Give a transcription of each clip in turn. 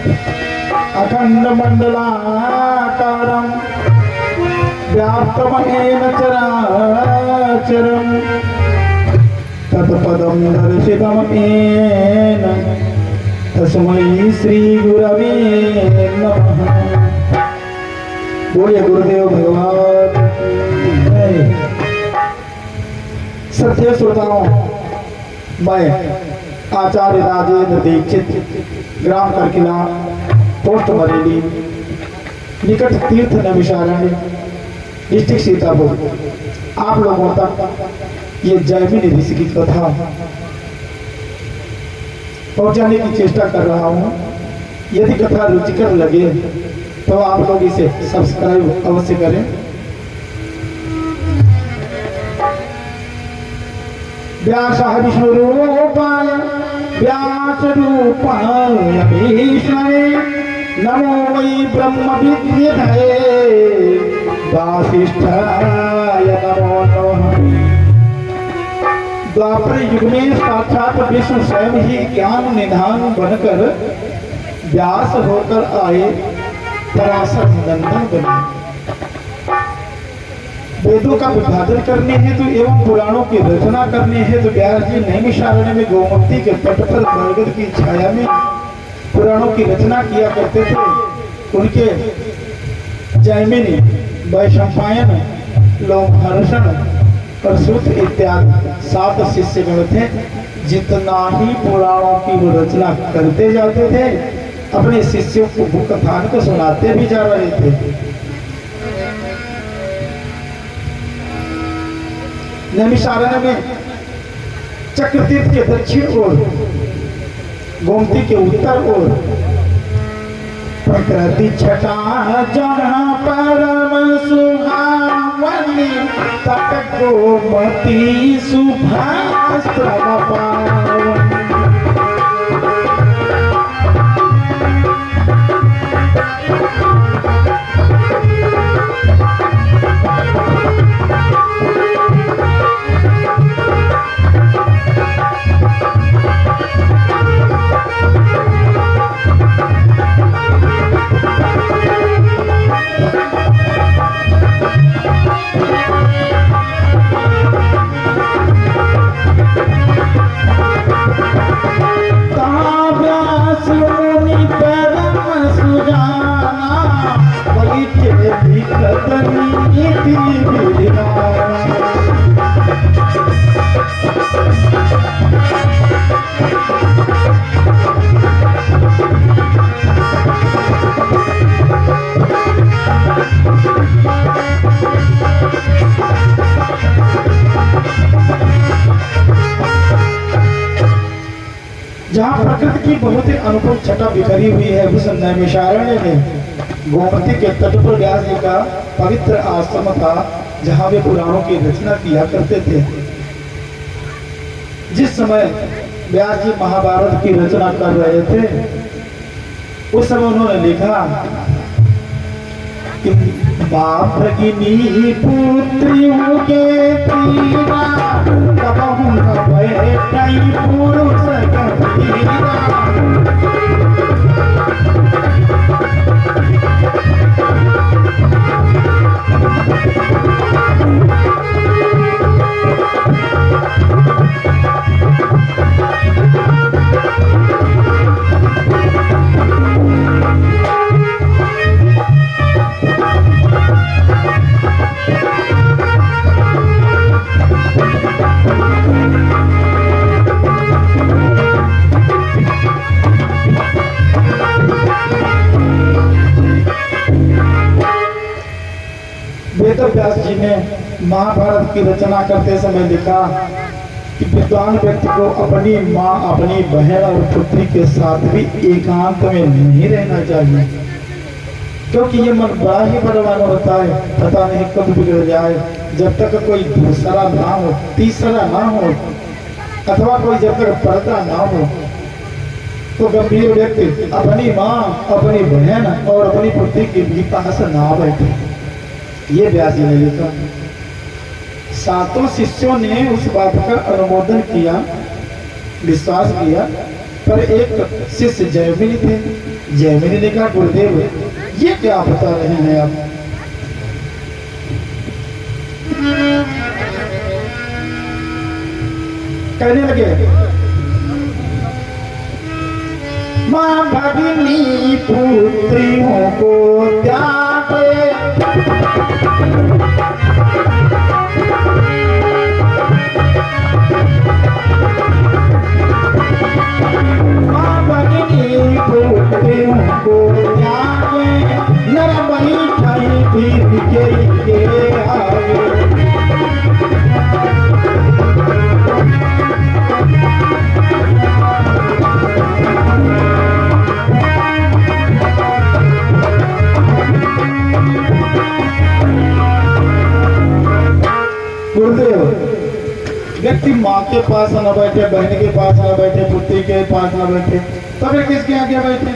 अखंड मंडलाकारं व्याप्तमनेन चराचरं तत्पदं दर्शितमेन तस्मै श्री गुरवे नमः। बोलिए गुरुदेव भगवान। सत्य श्रोताओं, मैं आचार्य राजेंद्र दीक्षित, ग्राम करकिला, पोस्ट बरेली, निकट तीर्थ नैमिषारण्य, डिस्ट्रिक्ट सीतापुर, आप लोगों तक ये जैमिनी ऋषि की कथा पहुंचाने की चेष्टा कर रहा हूं। यदि कथा रुचिकर लगे तो आप लोग इसे सब्सक्राइब अवश्य करें। व्यासः विष्णुरूपाय व्यासरूपाय विष्णवे नमो वै ब्रह्मविद्ये वासिष्ठाय नमो नमः। द्वापर युग में साक्षात विष्णु स्वयं ही ज्ञान निधान बनकर व्यास होकर आए, पराशर नंदन बने। वेदों का विभाजन करने हेतु एवं पुराणों की रचना करने हेतु व्यास जी नैमिषारण्य में गोमती के तट पर बरगद की छाया में पुराणों की रचना किया करते थे। उनके जैमिनी, वैशंपायन, लोमहर्षण और सूत इत्यादि 7 शिष्यगण थे। जितना ही पुराणों की वो रचना करते जाते थे, अपने शिष्यों को कथान को सुनाते भी जा रहे थे। नैमिषारण्य में चक्रतीर्थ के दक्षिण ओर, गोमती के उत्तर ओर प्रकृति छटा जहाँ परम सुहावनी तट गोमती शुभाश्रम पावन। जहाँ प्रकृति की बहुत ही अनुकूल छटा बिखरी हुई है, उस नैमिषारण्य में गोमती के तट पर व्यास जी का पवित्र आश्रम था, जहाँ वे पुराणों की रचना किया करते थे। जिस समय व्यास जी महाभारत की रचना कर रहे थे, उस समय उन्होंने लिखा कि बाप भगिनी पुत्रियों के तीरा कबहु न बैठई पुरुष कबीरा। व्यास जी ने महाभारत की रचना करते समय लिखा कि विद्वान व्यक्ति को अपनी माँ, अपनी बहन और पुत्री के साथ भी एकांत में नहीं रहना चाहिए, क्योंकि ये मन बड़ा ही बलवान होता है, पता नहीं कब बिगड़ जाए। जब तक कोई दूसरा ना हो, तीसरा ना हो, अथवा कोई जब तक पर्दा ना हो, तो गंभीर व्यक्ति अपनी माँ, अपनी बहन और अपनी पुत्री के भी पास ना बैठे। ये व्यास जी ने लिखा। 7 शिष्यों ने उस बात का अनुमोदन किया, विश्वास किया, पर एक शिष्य जैमिनी थे जयमिनी ने कहा गुरुदेव ये क्या बता रहे हैं आप? कहने लगे मां भगिनी पुत्रियों को त्यागे मां भगिनी पुत्रियों को त्यागे नर बनी ठाई फिर के आगे गुरुदेव व्यक्ति माँ के पास न बैठे, बहन के पास न बैठे, पुत्री के पास न बैठे, तो फिर किसके आगे बैठे?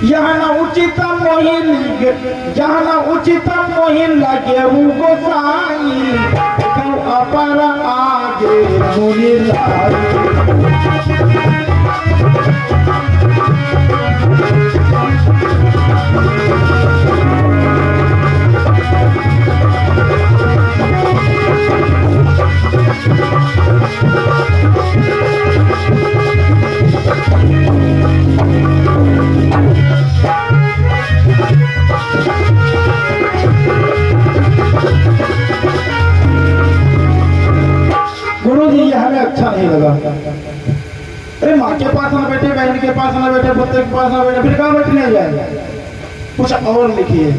यहाँ न उचित मोहिन, यहाँ न उचित मोहिन लगे गोसाई, कौ अपर आगे मुनि लाई। अच्छा नहीं लगा। अरे माँ के पास ना बैठे, बहन के पास ना बैठे, पुत्र के पास ना बैठे, फिर कहाँ बैठने जाएगा? कुछ और लिखिए।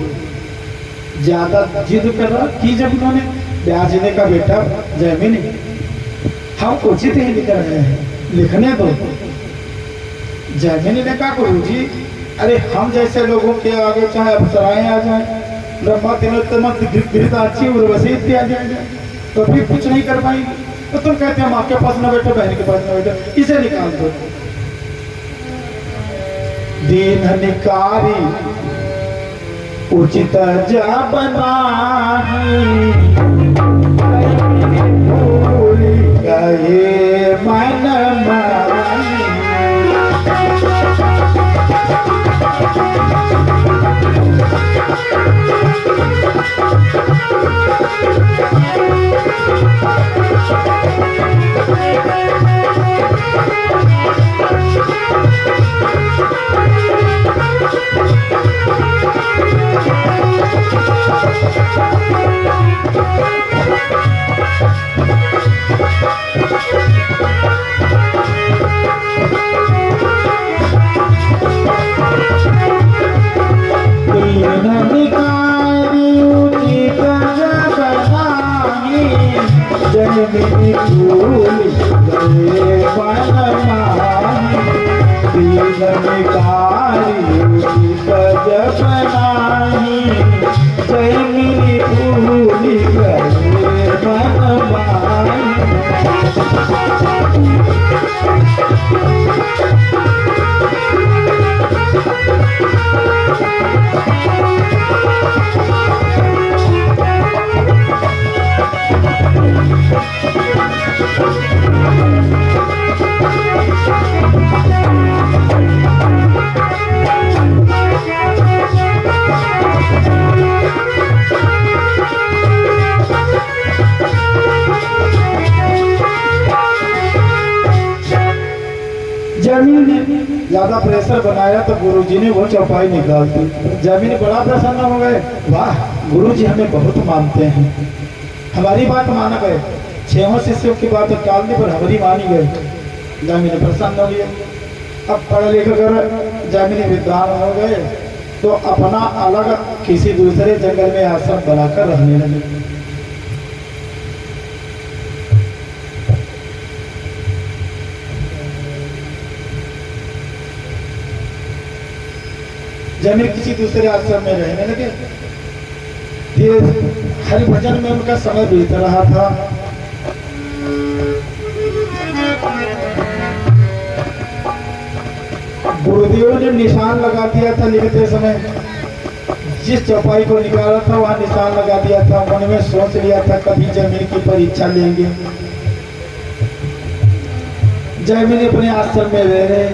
ज्यादा जिद कर रहा की जब उन्होंने ब्याज ने का बेटा जयमिनी हम उचित ही लिख रहे हैं, लिखने दो। जयमिनी ने कहा गुरु जी अरे हम जैसे लोगों के आगे चाहे अप्सराएं आ जाए, ब्रह्मा तिलोत्तम गिरिताक्षी उर्वशी इत्यादि आ जाए तो भी कुछ नहीं कर पाएंगे। तो तुम कहते हैं माँ के पास न बैठे, बहन के पास न बैठे, इसे निकाल दो। दीन निकारी उचित जब नाही, भूल गए मन मानी। जमीन ने ज्यादा प्रेशर बनाया तो गुरुजी ने वो चौपाई निकाल दी। जमीन बड़ा प्रसन्न हो गए, वाह गुरुजी हमें बहुत मानते हैं, हमारी बात माना गए। 6 शिष्यों की बात टाल दी पर हमारी मानी गई। जमीन प्रसन्न हो गए। अब पढ़ लिख कर जमीन विद्वान हो गए तो अपना अलग किसी दूसरे जंगल में आश्रम बनाकर रहने लगे। जमीन किसी दूसरे आश्रम में रहने लगे। धीरे हरि भजन में उनका समय बीत रहा था। गुरुदेव ने निशान लगा दिया था लिखते समय, जिस चौपाई को निकाला था वहां निशान लगा दिया था। मन में सोच लिया था कभी जमीन की परीक्षा लेंगे। जमीन अपने आश्रम में रह रहे,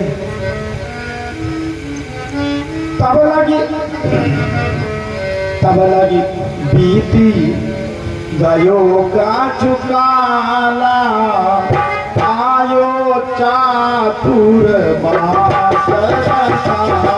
तब लगी बीती गयो का चुकाला आयो चातुर मास रसाला।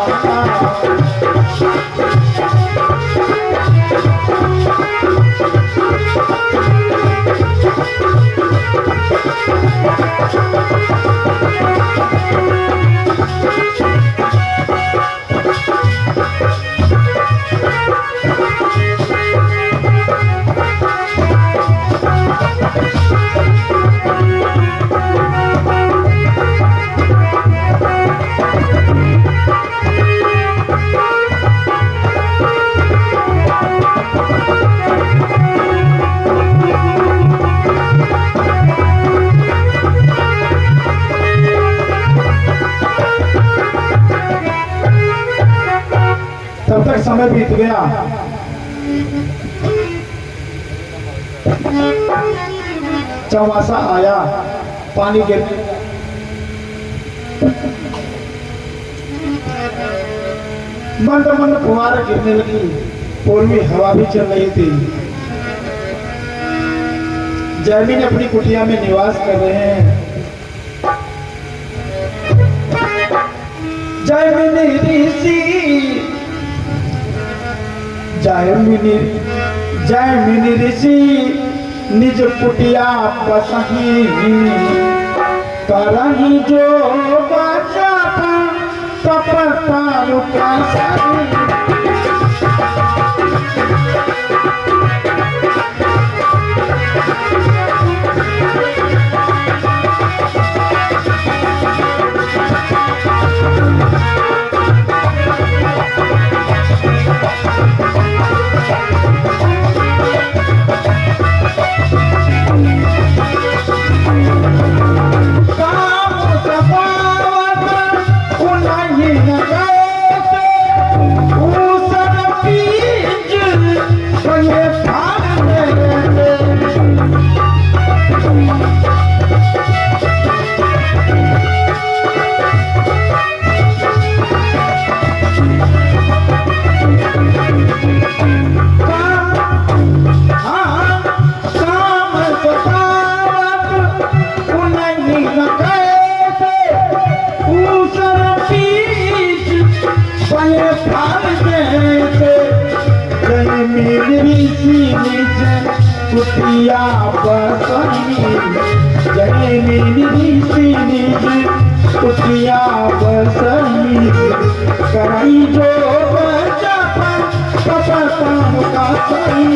तब तक समय बीत गया। चौमासा आया, पानी गिर मंद मंद फुहार गिरने लगी, पूर्वी हवा भी चल रही थी। जैमिन अपनी कुटिया में निवास कर रहे हैं। जैमिनी ऋषि जैमिनी ऋषि निज कुटिया बसही करही जो बचा तपता रुका सही। कुटिया बसही जैमिनी ऋषि निज कुटिया बसही करही जो बचा तपता रुका सही।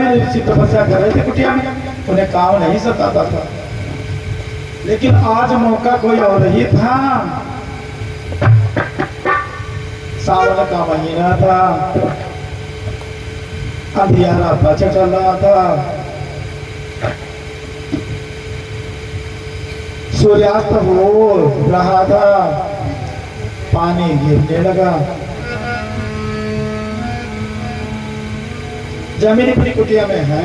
ऋषि तपस्या कर रहे थे कुटिया में, उन्हें काम नहीं सताता था। लेकिन आज मौका कोई और ही था। सावन का महीना था, अंधियारा बचा चल रहा था, सूर्यास्त हो रहा था, पानी गिरने लगा। जमीन अपनी कुटिया में है।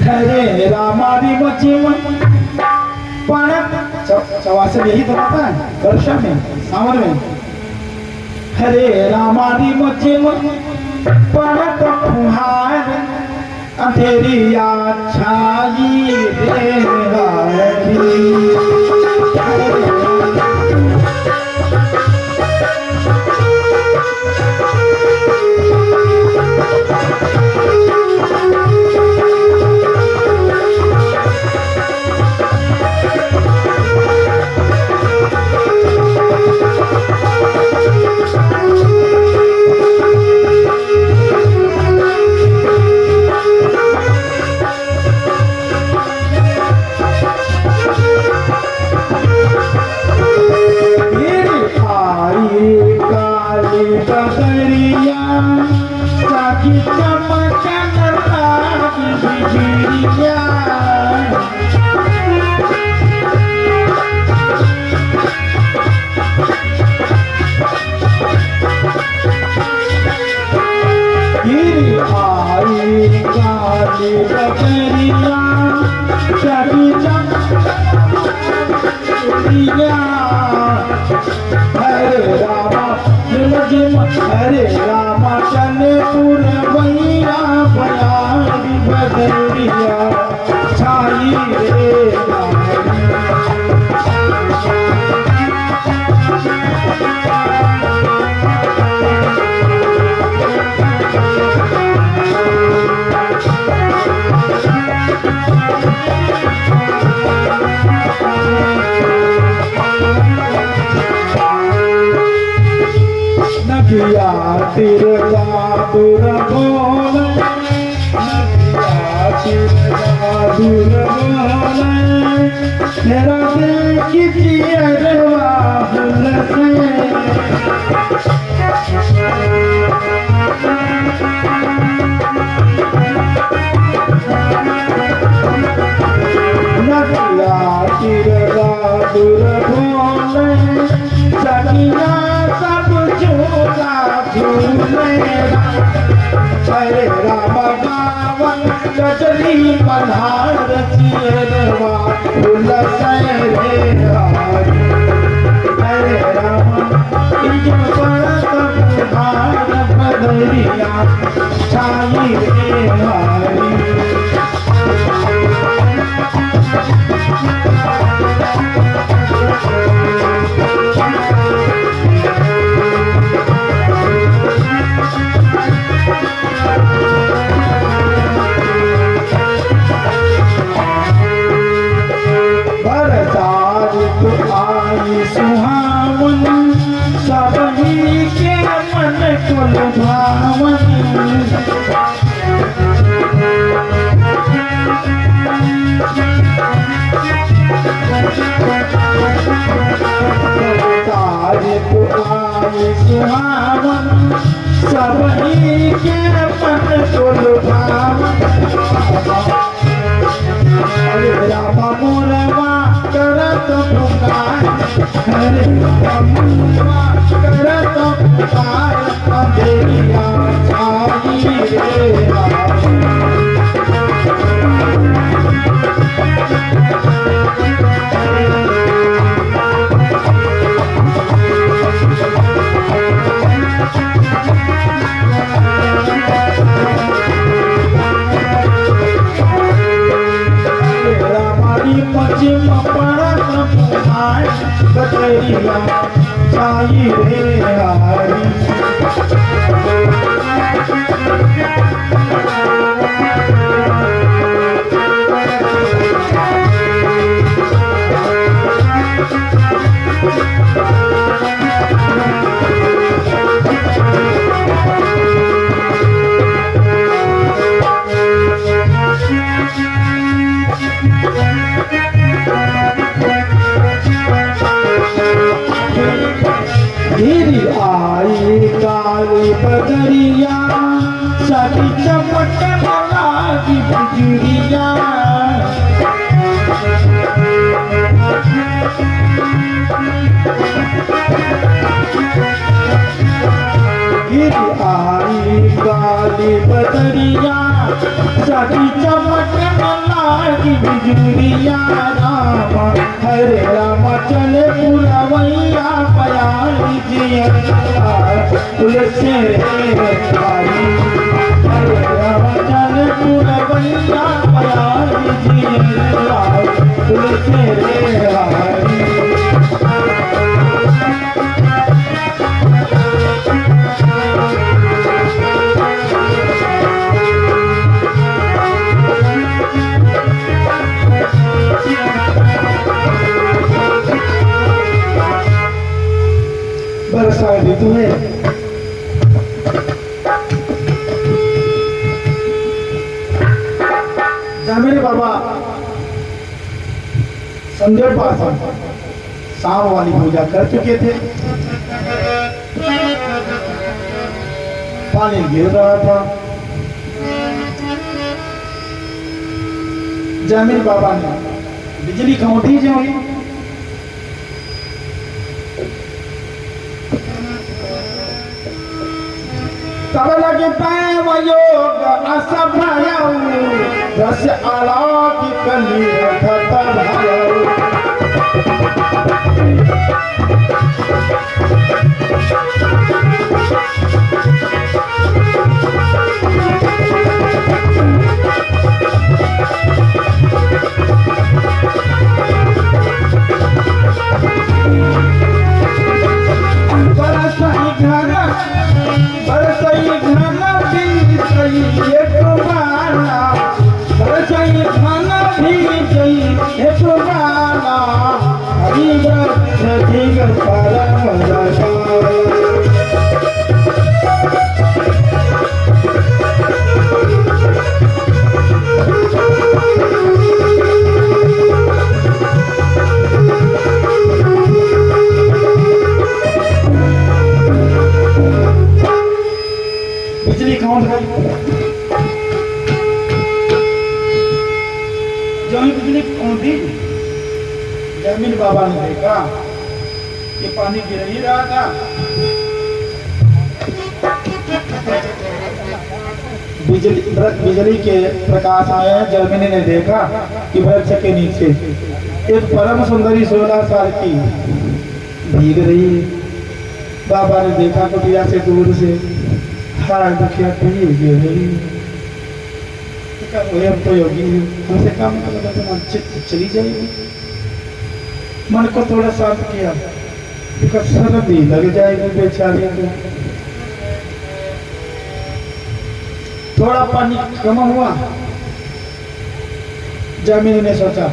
हरे रामारी मची चौवासे में यही तो आता है वर्षा में, सावन में। हरे रामारी मची पड़त फुहार अंधेरी छाई वाली बकरिया चली चलिया हरे रामा हरे रामा चले पुरवैया बयारी बदरिया छाई रे नदिया तिर जादूर बोल नदिया तिर जादूर बोल मेरा देखी जियरवा हुल से नदिया तिर जादूर बोल सखिया सब झूला झूलेरा हरे राम गावन गजरी पधार चियरवा फूल से रे हरे राम इंज परत पुधार बदरिया छाई रे हरी सुहावन सबही के मन को लुभावन सुहावन सबही के मन को लुभावन रामा मोरवा करत पुकार हरे रामा करत पुकार अंधेरिया छाई रे पश्चिम परत पुधार बदरिया छाई रे हरी गिरी आई काली बदरिया सभी चमक लागी बिजुरिया गिरी आई काली बदरिया सभी चमक लागी बिजुरिया राम हरे राम चले पुरवैया बयारी जियरवा तुलसी रे हरी हरे राम चले पुरवैया बयारी जियरवा तुलसी रे हरी बरसा ऋतु में जामिनी बाबा संदेव पासन शाम वाली पूजा कर चुके थे। पानी गिर रहा था। जामिनी बाबा ने बिजली खमोटी जो हुई तब लगे योग असभ्य रस आला की कली रखता भाव बिजली कौन है? जो ही बिजली कौन थी? जमीन बाबा ने देखा कि पानी गिर ही रहा था। बिजली के प्रकाश में जमीन ने देखा कि वृक्ष के नीचे एक परम सुंदरी 16 साल की भीग रही है। बाबा ने देखा कुटिया से दूर से, हाय दुखिया भीग रही है, अब तो योगी हमसे काम चली जाएगी। मन को थोड़ा शांत किया, सर्दी लग जाएगी बेचारी को। थोड़ा पानी कम हुआ, जमीन ने सोचा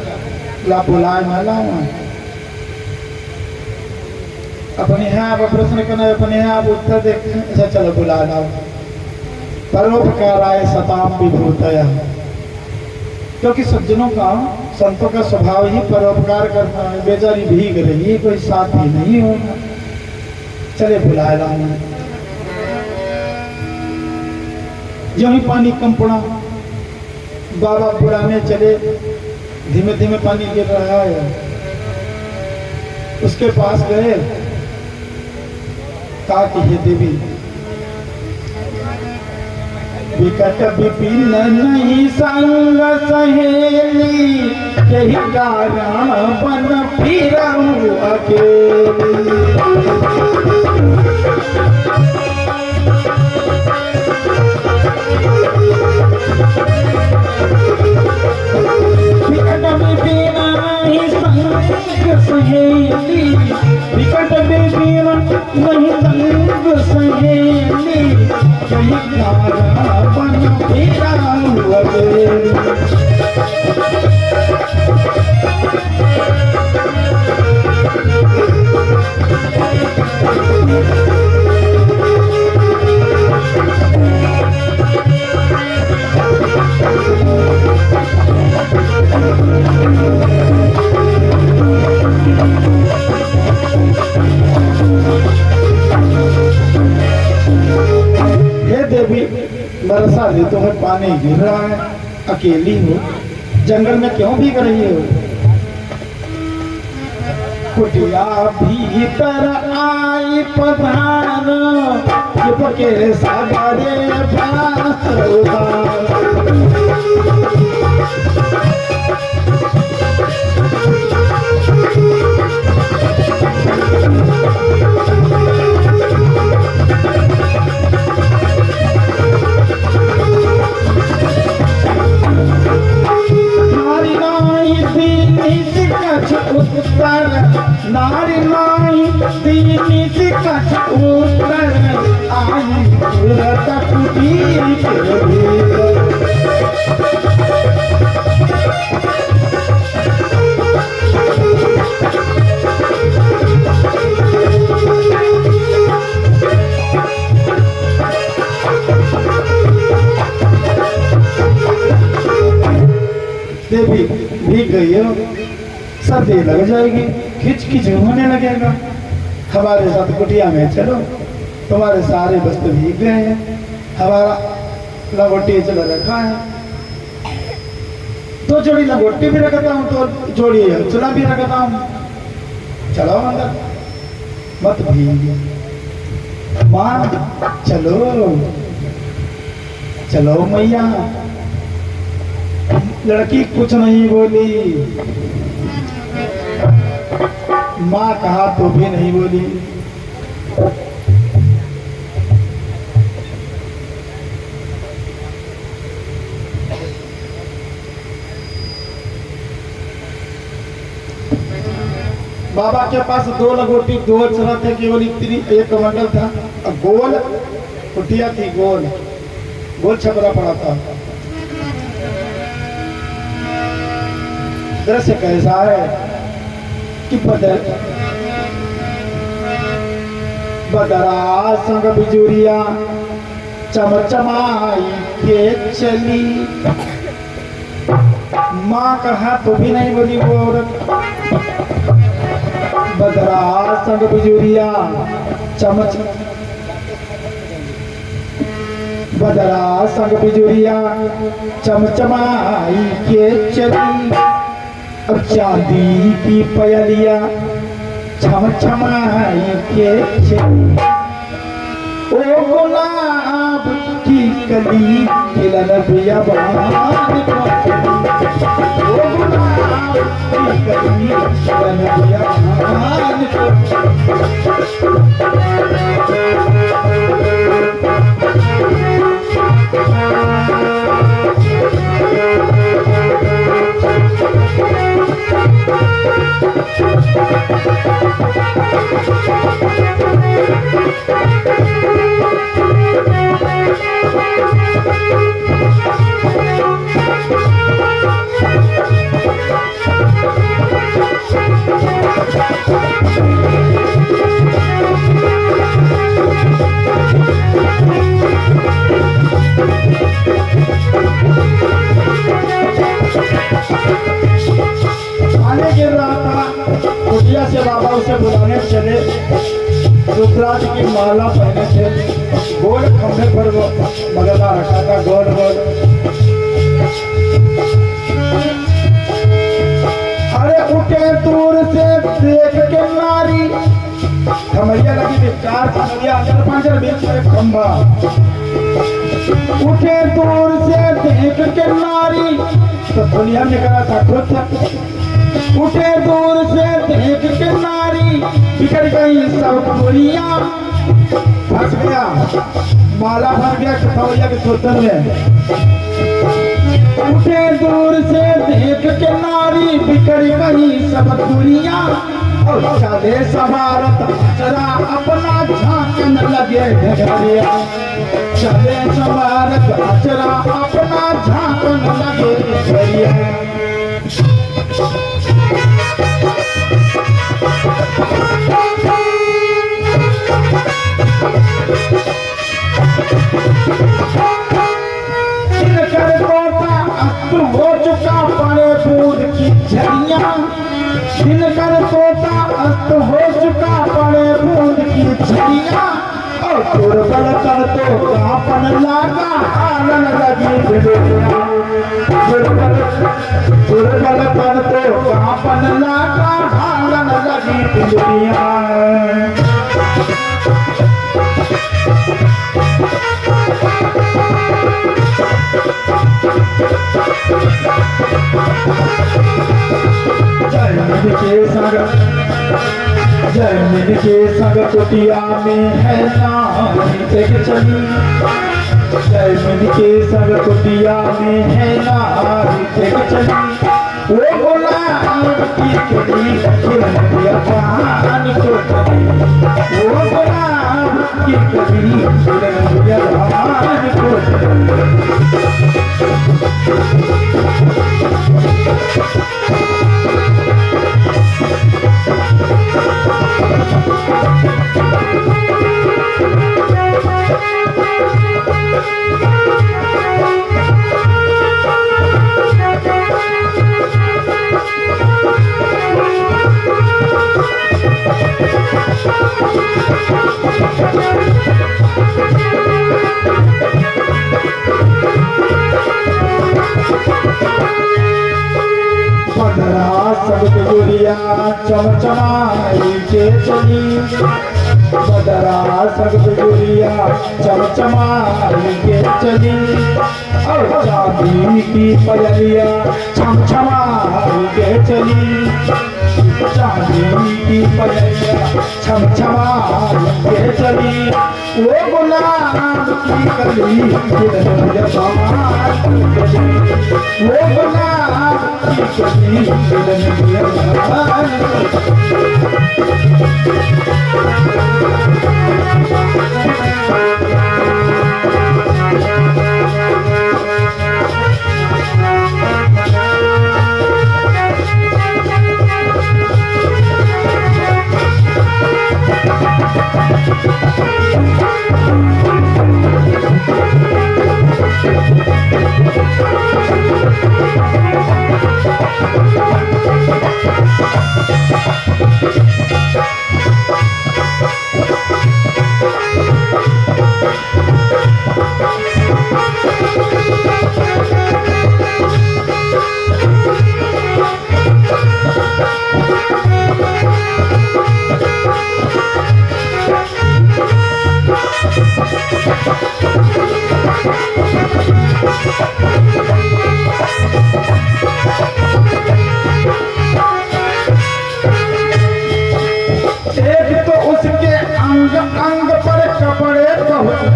ला बुलाए माला अपने यहाँ आप प्रश्न करना, अपने यहाँ आप उत्तर देखते हैं। ऐसा चलो बुला लाओ। परोपकाराय सताम विभूतया, क्योंकि सज्जनों का संतों का स्वभाव ही परोपकार करना है। बेचारी भीग रही है, कोई साथी नहीं होगा, चले बुलाए लाओ। जो ही पानी कम पड़ा, बाबा बुलाने चले। धीमे धीमे पानी गिर रहा है, उसके पास गए। कहा कि हे देवी, विकट विपिन नहीं संग सहेली, यही कारण बन फिरऊं अकेली। विकट विपिन नहीं संग सहेली, विकट विपिन नहीं संग सहेली, यही कारण बन फिरऊं अकेली। बरसा दे तो है, पानी गिर रहा है, अकेली हो, जंगल में क्यों भीग रही हो? कुटिया भीतर आई पधार, के सागरे फास नारी नाई दीनी कछ उत्तर आई कुटी देवी भीग गई हो, सर्दी लग जाएगी, खिच खिच होने लगेगा। हमारे साथ कुटिया में चलो, तुम्हारे सारे वस्त्र भीग गए हैं, हमारा लंगोटी चला रखा है, तो जोड़ी लंगोटी भी रखता हूँ, तो जोड़ी चला भी रखता हूँ, चलो अंदर, मत भीग माँ, चलो चलो मैया, लड़की कुछ नहीं बोली, माँ कहा तो भी नहीं बोली। बाबा के पास दो लगोटी, दो चना थे, केवल इतनी एक कमंडल था, गोल कुटिया थी, गोल गोल छपरा पड़ा था। दृश्य कैसा है कि बदरा संग बिजुरिया चमचमाई के चली। माँ कहा तो भी नहीं बोली वो औरत। बदरा संग बिजुरिया चमच बदरा संग बिजुरिया चमचमाई के चली। अब चांदी की पयलिया छमछमाई के चली। ओ गुलाब की कली खिलन पिया बहान को चली। ओ गुलाब की कली खिलन पिया बहान को से बाबा उसे बुलाने चले। रुद्राक्ष की माला पहने थे, गोल खंभे पर वो मगदा रखा था, गोल गोल। अरे उठे दूर से देख के नारी, खमरिया लगी थी, 4 खमरिया अंदर पंजर बीच में खंभा। उठे दूर से देख के नारी, तो दुनिया में करा था खुद। उठे दूर से देख के नारी, बिगड़ गई सब दुनिया। फंस गया, माला फंस गया खतौलिया के सूतन में। उठे दूर से देख के नारी, बिगड़ गई सब दुनिया। और चले सवारत जरा अपना झांकन लगे घरिया। चले सवारत जरा अपना झांकन लगे घरिया। हो चुका पड़े दूध की झड़ियाँ। दिनकर तोता अस्त हो चुका पड़े दूध की झड़ियाँ। और दुर्बल कर तो कापन लागा आनन लगी बिजलियाँ। दुर्बल कर तो कापन लागा आनन लगी बिजलियाँ। जमीन के संग कुटिया में है नारी एक चली। जमीन के संग कुटिया में है नारी एक चली। वो गुलाब की कली खिलन पिया बहान को चली। वो गुलाब की कली खिलन पिया बहान को चली। चमचमाई के चली। बदरा संग बिजुरिया चमचमाई के चली। और चांदी की पयलिया छम छमा के चली, चांदी की पयलिया छम छमा के चली, वो गुलाब की कली वो गुलाब की कली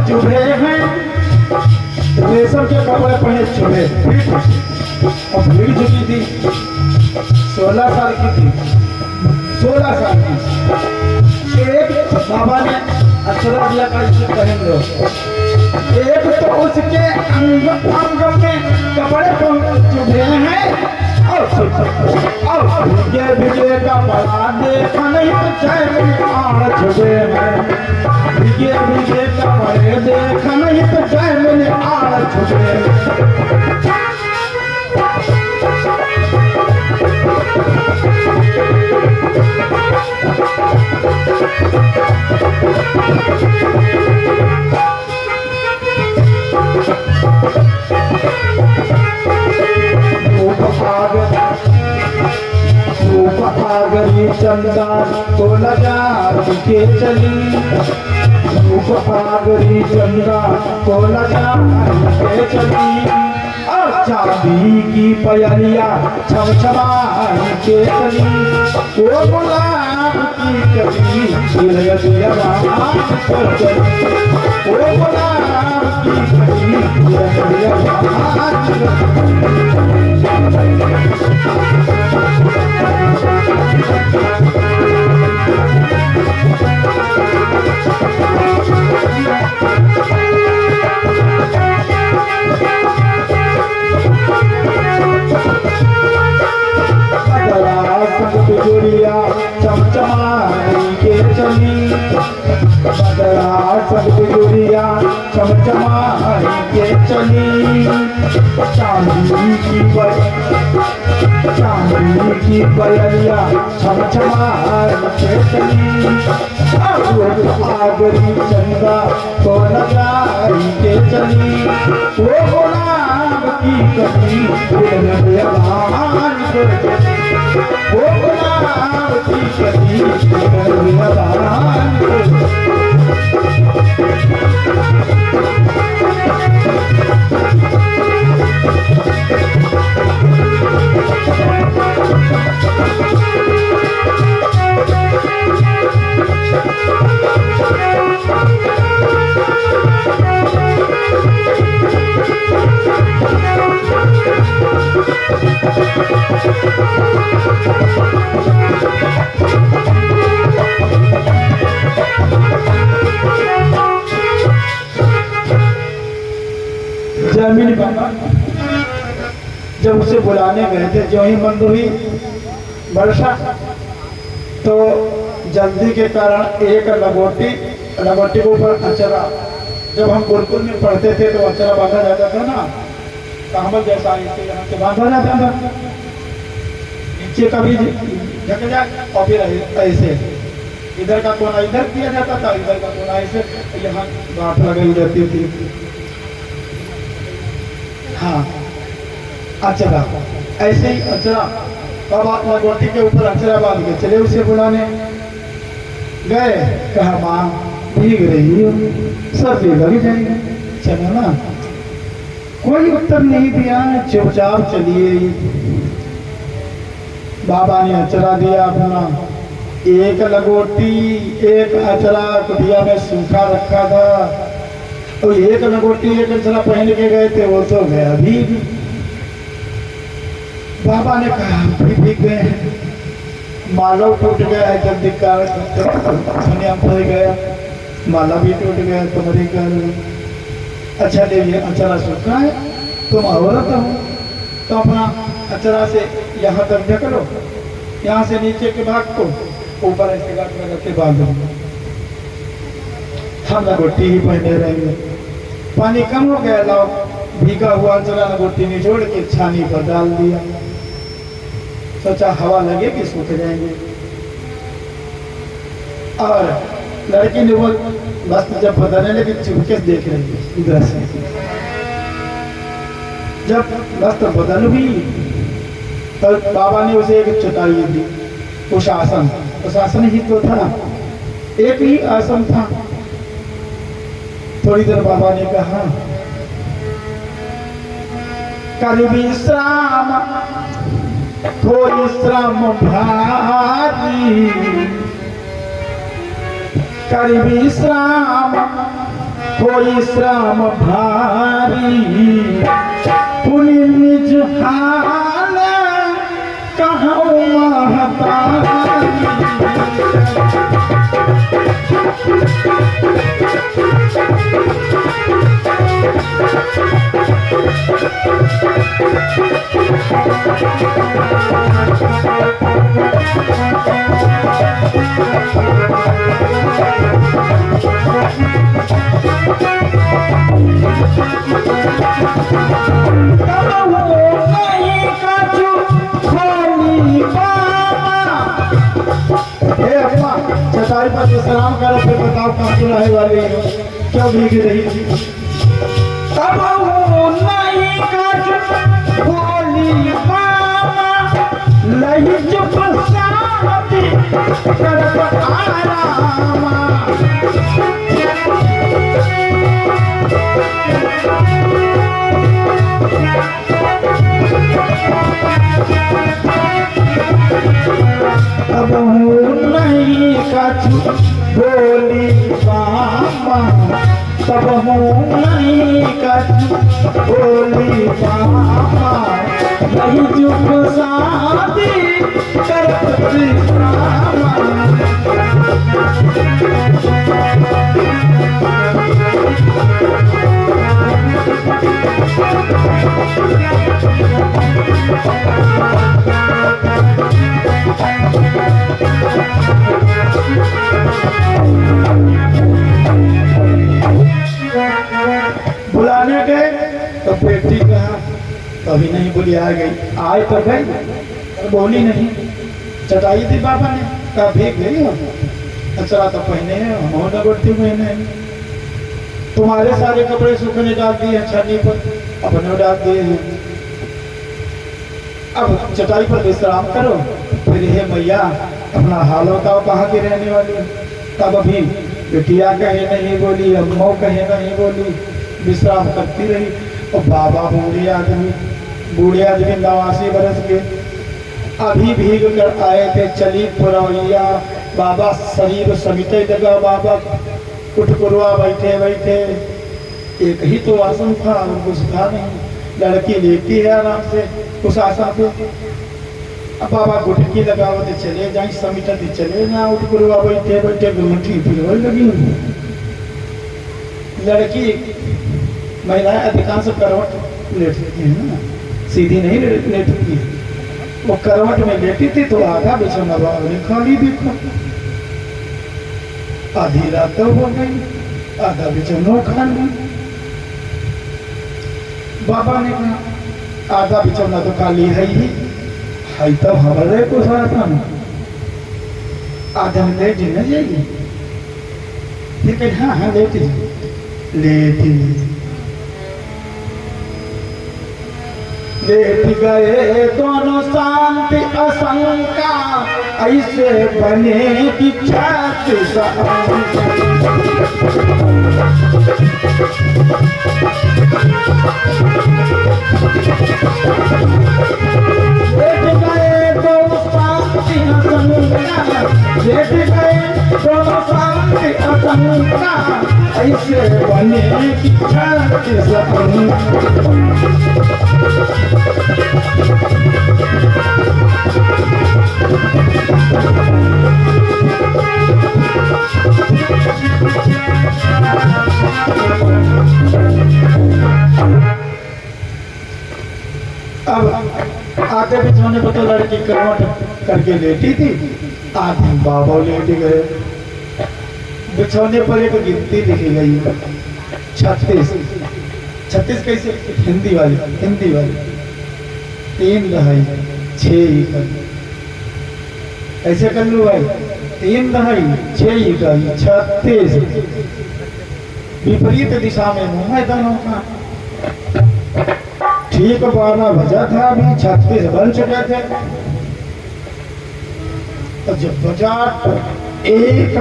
चुभे हैं, रेशम के कपड़े पहने चुभे, और भीड़ झुकी थी, 16 साल की थी, 16 साल की। एक बाबा ने अक्षरा दिया का इसे पहन लो, एक तो उसके अंग अंग में कपड़े चुभे हैं, और भीगे भीगे का बड़ा देखा नहीं तो चैन आड़ छुपे हैं, भीगे भीगे कपड़े देखा नहीं तो चैन आड़ छुपे। आगरी चंदा को लगा के चली, धूप आगरी चंदा को लगा के चली, और चांदी की पयलिया छम छमा के चली, वो गुलाब की कली चली, वो गुलाब की बिजुरिया चमचमा के चली, बदला सब बिजुरिया चमचमा के चली, चांदी की पयलिया चमचमा के चली, आगरी चंदा को लगा के चली, वो गुलाब की कली वो गुलाब की कली जमीन बाबा जब उसे बुलाने गए थे, जो ही बंद हुई वर्षा, तो जल्दी के कारण एक लगोटी के ऊपर अचरा, जब हम गुरुकुल में पढ़ते थे तो अचरा बांधा जाता था ना, कामल जैसा इसे यहाँ से बांधा जाता था, नीचे कभी झक जाए और फिर ऐसे इधर का कोना इधर किया जाता था, इधर का कोना ऐसे, यहाँ गांठ लगाई जाती थी। हाँ अचरा, ऐसे ही अचरा बाबा लगोटी के ऊपर अचरा बांध के चले उसे बुलाने गए, कहा माँ भीग रही हो, सर्दी लग जाएगी, चलो ना। कोई उत्तर नहीं दिया, चुपचाप चलिए। बाबा ने अचरा दिया अपना, एक लगोटी एक अचरा कुटिया में सूखा रखा था, तो एक लगोटी एक अचरा पहन के गए थे, वो तो गया भी। बाबा ने कहा भी भीग गए हैं, माला टूट गया है, जल्दी कार फल गया, माला भी टूट गया, तुम्हारी कार। अच्छा देखिए अचरा सूखा है, तुम औरत हो तो अपना अचरा से यहाँ तक ढकलो, यहाँ से नीचे के भाग को ऊपर ऐसे गांठ में रख के बांध दो, हम लगोटी ही पहने रहेंगे। पानी कम हो गया, लाओ भीगा हुआ अचरा लगोटी निचोड़ के छानी पर डाल दिया, सोचा हवा लगे कि सूख जाएंगे। और लड़की ने वो वस्त्र जब बदलने लगी चुपके से देख रही थी इधर से। जब वस्त्र बदल हुई तो बाबा ने उसे एक चटाई दी, उस आसन, उस आसन ही तो था, एक ही आसन था। थोड़ी देर बाबा ने कहा कर विश्राम, कोई श्रम भारी, कर विश्राम कोई श्रम भारी, पुनि निज हाल कहूँ महतारी। चटाई पर विश्राम करो, फिर बताओ कहाँ चुराहे वाली हो, क्यों भीग रही थी? तब वो नहीं कछु बोली बाबा, नहीं चुप शांति करत आरामा। तब नहीं कछु बोली बाबा, तब नहीं कछु बोली बाबा, नहीं चुप शांति करत विश्रामा। बुलाने गए तो बेटी कहा कभी नहीं बोली, आ गई, आए तो गई, बोली नहीं। चटाई थी बाबा ने कहा भीग गई हो, अचरा तो पहने हैं, हम लगोटी पहने, तुम्हारे सारे कपड़े सूखने डाल दिए छन्नी पर, अपने डाल दिए हैं, अब चटाई पर विश्राम करो। फिर हे मैया अपना हाल बताओ, कहाँ की रहने वाली? तब अभी बिटिया कहे नहीं बोली, अम्मो कहे नहीं बोली, विश्राम करती रही। और बाबा बूढ़े आदमी 89 बरस के अभी भीग कर आए थे, चली पुरवैया। बाबा शरीर समिते जगह, बाबा उठकुरवा बैठे बैठे, एक ही तो आसन था, कुछ था नहीं। लड़की लेटी है आराम से उस आसन पे, अब बाबा गुटकी लगावते चले जाए, समिटते चले ना, उठकुरवा बैठे बैठे गुमठी फिर लगी। लड़की महिलाएं अधिकांश करवट लेटती है ना, सीधी नहीं लेटती है, वो करवट में लेटी थी तो आधा बिछौना बाबा ने खाली देखा। आधी रात तो हो गई, आधा बिछौना खाली। बाबा ने कहा आधा बिछौना तो खाली है ही, है तो हमारे को सारा था ना, आधा में लेट न जाइए। लेकिन हाँ लेट लेट लेट गए दोनों शांति असंका, ऐसे बने कि ख्याति लेट गए दोनों शांति असंका, लेट गए दोनों शांति असंका, ऐसे बने कि ख्याति अब आधे बिछौने पर तो लड़की करवट करके लेटी थी, आधे बाबा लेट गए। बिछौने पर एक गिनती लिखी गई 36। 36 कैसे? हिंदी वाली 3 दहाई 6 इकाई, ऐसे कर लो भाई, 3 दहाई 6 इकाई 36। विपरीत दिशा में मुंह है दोनों का। ठीक 12 बजा था, अभी 36 बन चुके थे। और जब बजा एक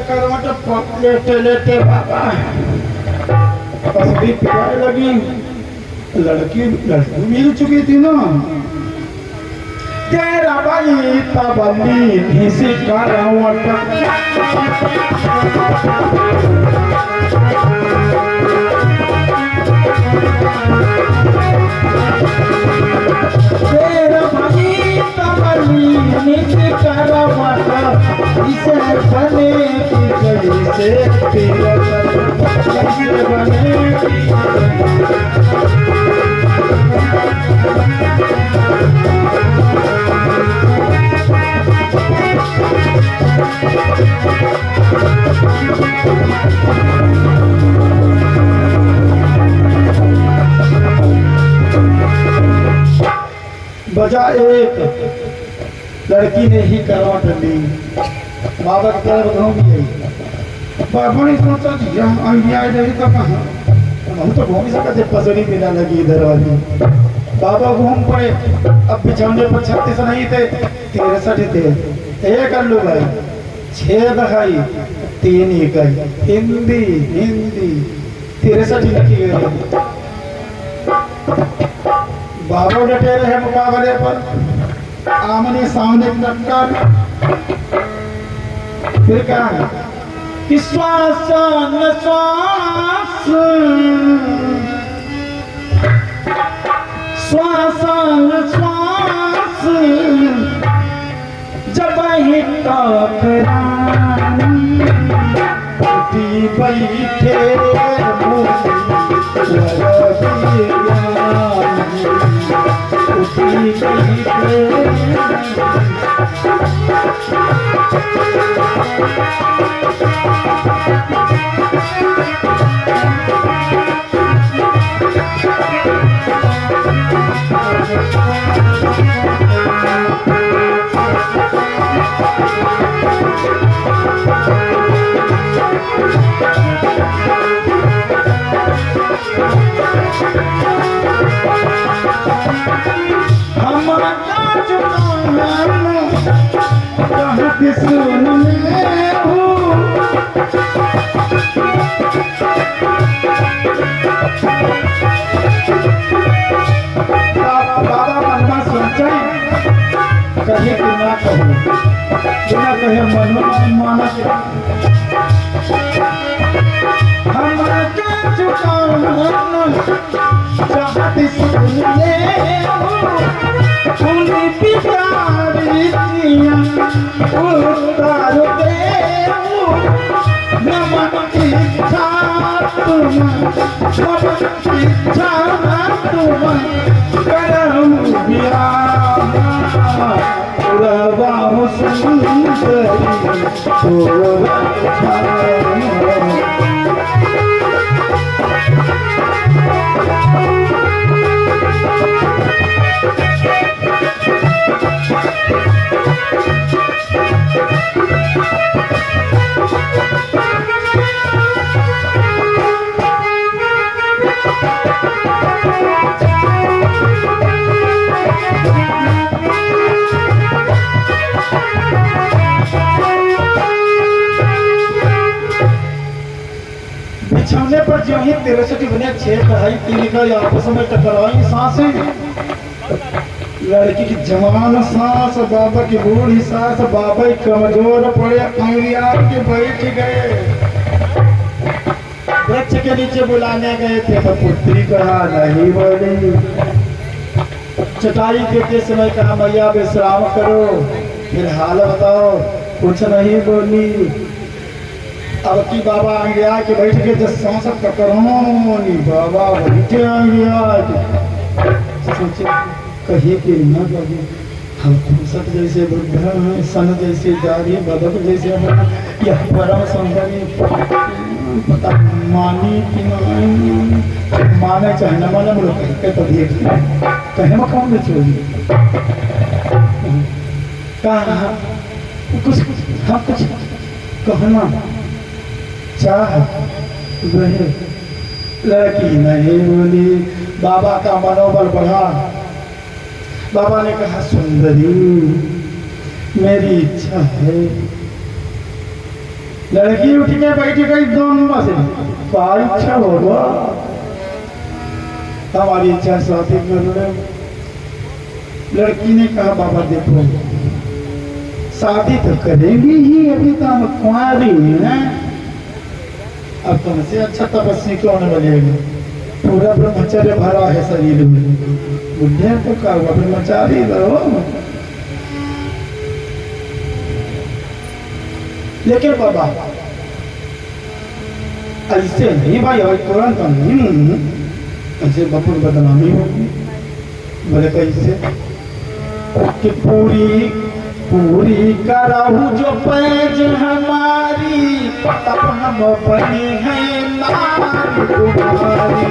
करवट लेते लेते बाबा तस्वीर प्यार लगी। लड़की मिल चुकी थी ना। तेरा भाई तबली किसी करवट तेरा भाई तबली किसी करवट, इसे बने की जैसे कैसे बने बजा एक, लड़की ने ही करवट ली। बाबा की तरफ घूम गई। बाबा ने सोचा आइडिया तो कहाँ, हम तो घूम ही सकते, पसरी बिना लगी इधर वाली। बाबा घूम पड़े। अब बिछौने पर 36 नहीं थे, 63 थे। एक कर लो भाई, 6 दहाई 3 इकाई, हिंदी 63 लिखी गई। बाबा डटे रहे मुकाबले पर, आमने सामने टक्कर। फिर कहा कि श्वास न श्वास, श्वास न श्वास, जब ही टकरानी उठी बैठे कहे कि ना कहे, बिना कहे मन माना हम चाहती सुनिए उन्हीं पितारी उतार दे नमन की इच्छा तुम, नमन की इच्छा तुम करम रवाम सुंदरी पर जो ही 63 बने 6 कढ़ाई 3 का आपस में टकराई सांसें। लड़की की जवान सांस, बाबा की बूढ़ी सांस, बाबा कमजोर पड़े अंगुलियां के बैठ गए। वृक्ष के नीचे बुलाने गए थे तो पुत्री कहा नहीं बोली। चटाई देते समय कहा मैया विश्राम करो, फिर हाल बताओ, कुछ नहीं बोली। अब की बाबा आ गया कि बैठ के जब सांस करोनी बाबा बैठे आ गया। सोचे कहीं कि न लगे हम फुर्सत जैसे वृद्ध हैं, सन जैसे जारी, बदक जैसे यह परम सौंदर्य पता मानी कि माने चाहे न माने लोग कहते तो देख कहे मकान में छोड़ी कहा कुछ हाँ कुछ कहना चाह रहे। लड़की नहीं बोली। बाबा का मनोबल बढ़ा। बाबा ने कहा सुंदरी मेरी इच्छा है। लड़की उठ के बैठ गई दोनों से। क्या इच्छा होगा? हमारी इच्छा शादी कर रहे। लड़की ने कहा बाबा देखो शादी तो करेंगी ही, अभी तो हम कुंवारी हैं। अब तुमसे अच्छा तपस्वी कौन बनेगा? पूरा ब्रह्मचर्य भरा है शरीर में। बुढ़े तो क्या हुआ, ब्रह्मचारी रहो। लेकिन बाबा ऐसे नहीं भाई, और तुरंत नहीं, ऐसे बपुर बदनामी होगी। बोले कैसे कि पूरी पूरी कराहू जो पैज हमारी, तब हम बने हैं नारी तुम्हारी।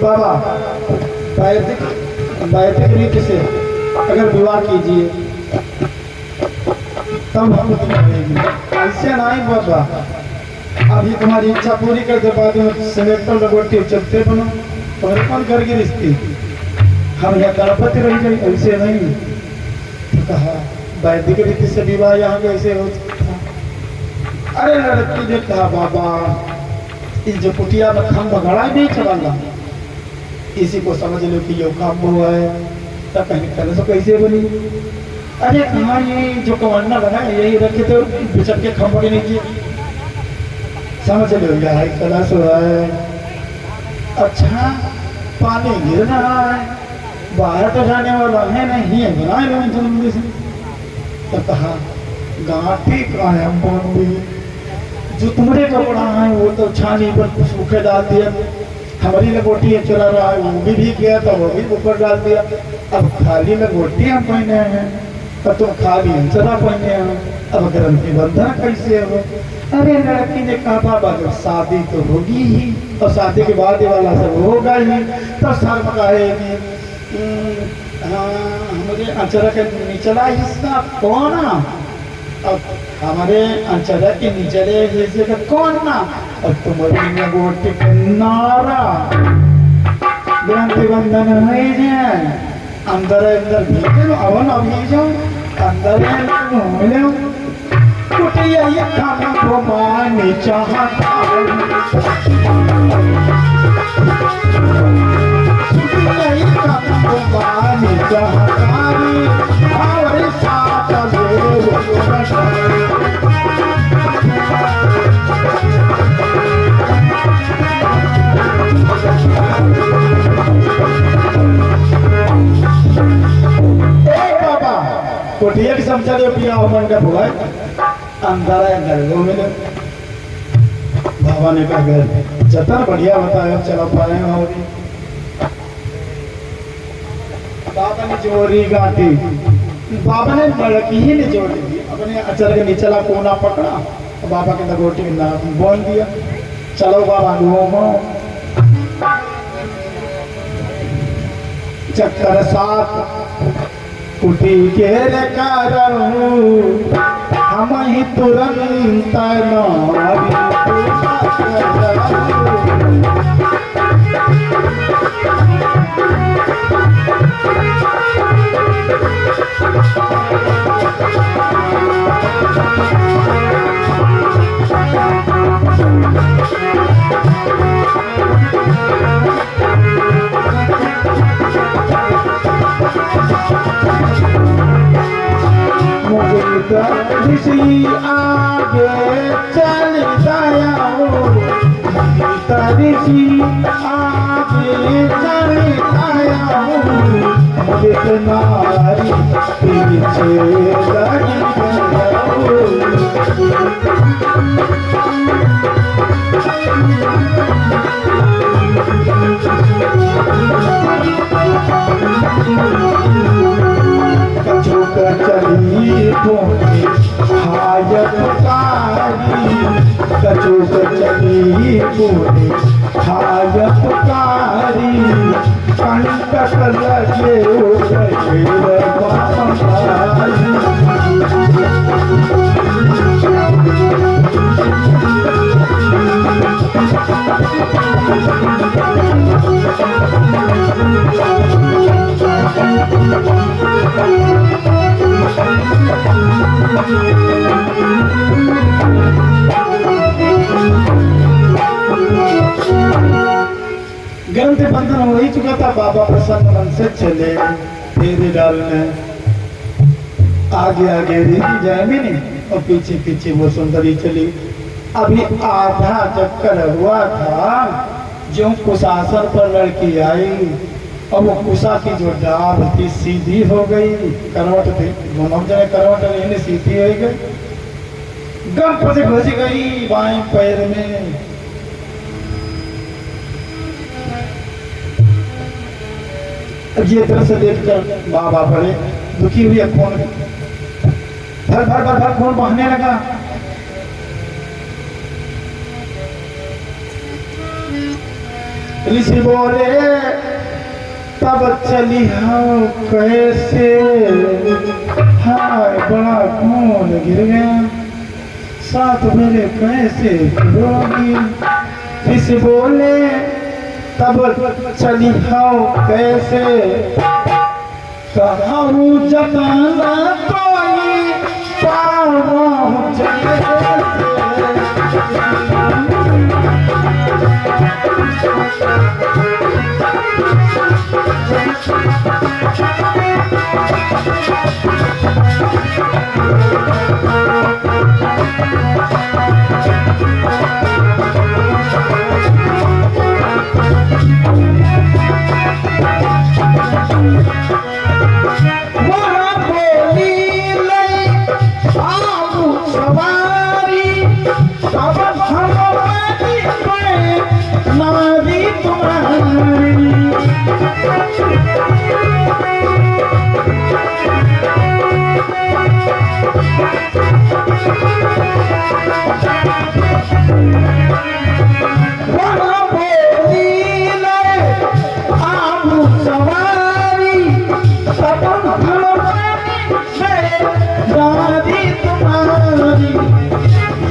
बाबा वैदिक रीति से अगर विवाह कीजिए तब हम करेंगे। ऐसे नहीं बाबा, अभी तुम्हारी इच्छा पूरी कर दे, बाद में सिलेक्टर लगोटी चलते बनो, तुम्हारे कौन घर की रिश्ती, हम यहाँ गणपति रह गए। ऐसे नहीं। तो कहा वैदिक रीति से विवाह यहाँ कैसे हो सकता? अरे लड़की ने कहा बाबा इस जो कुटिया में खम भगड़ा नहीं चला, इसी को समझ लो कि ये काम हुआ है। तब कहीं कलश कैसे बनी? अरे कहाँ ये जो कमांडा बना है यही रखे थे बिचक के खम्भों के नीचे, समझ लो यार कलश हुआ है। अच्छा पानी गिर रहा है, बाहर तो जाने वाला है नहीं है, बनाए लो जल्दी से। तो कहा गांठी का है बॉम्बे, जो तुम्हारे कपड़ा है वो तो छानी पर सूखे डाल दिया, हमारी लंगोटी चला रहा है वो भी गया था, वो भी ऊपर डाल दिया। अब खाली लंगोटी हम पहने हैं और तुम खाली चला पहने हैं, अब ग्रंथि बंधन कैसे हो? अरे लड़की ने कहा बाबा जब शादी तो होगी ही, और शादी के बाद वाला सब होगा ही, तो शर्म कहेगी। हाँ हमारे अचरा के निचला हिस्सा कौन, अब हमारे अचरा के निचले हिस्से का कौन ना, और तुम्हारी लंगोटी के नारा ग्रंथि बंधन हो जाए, अंदर अंदर भीगे लो, अवन अभी जाओ अंदर घूम लो। कुटिया ये खाना को मानी चाहता, कुटिया ये खाना को मानी चाहता, हमारे साथ कोठिया की समझा दो पिया हो मंडप हुआ अंदर है घर मिले। बाबा ने कहा घर जतन बढ़िया बताया चला पाए और बाबा ने जोरी गांठी, बाबा ने लड़की ही ने जोड़ी दी, अपने अचर के निचला कोना पकड़ा, बाबा के लगोटी में नाक बोल दिया, चलो बाबा घूमो। चक्कर साथ कुटी के करूं हम ही तुरंत नारी ऋषि आगे चल गया ऋषि आगे चल गया नारी पीछे लग चली पुकारी कचूक चली पुरी हाय पुकारी कंटक लगे ग्रंथ बंधन हो ही चुका था। बाबा प्रसन्न मन से चले, फेरे डालने आगे आगे रीति जाएंगे नहीं और पीछे पीछे वो सुंदरी चली। अभी आधा चक्कर हुआ था जो कुशासन पर लड़की आई और वो कुशा की जो डाल थी सीधी हो गई, करवट थी दोनों जने करवट लेने सीधी हो गई, गप से घुस गई बाएं पैर में। ये तरह से देखकर बाबा बड़े दुखी हुई, खून भर भर भर भर खून बहने लगा। ऋषि बोले तब चली हाँ कैसे, हाय बड़ा खून गिर गया, साथ मेरे कैसे गिरोगी। ऋषि बोले तब चली हाँ कैसे, कहूँ जतना कोई पाऊँ जैसे।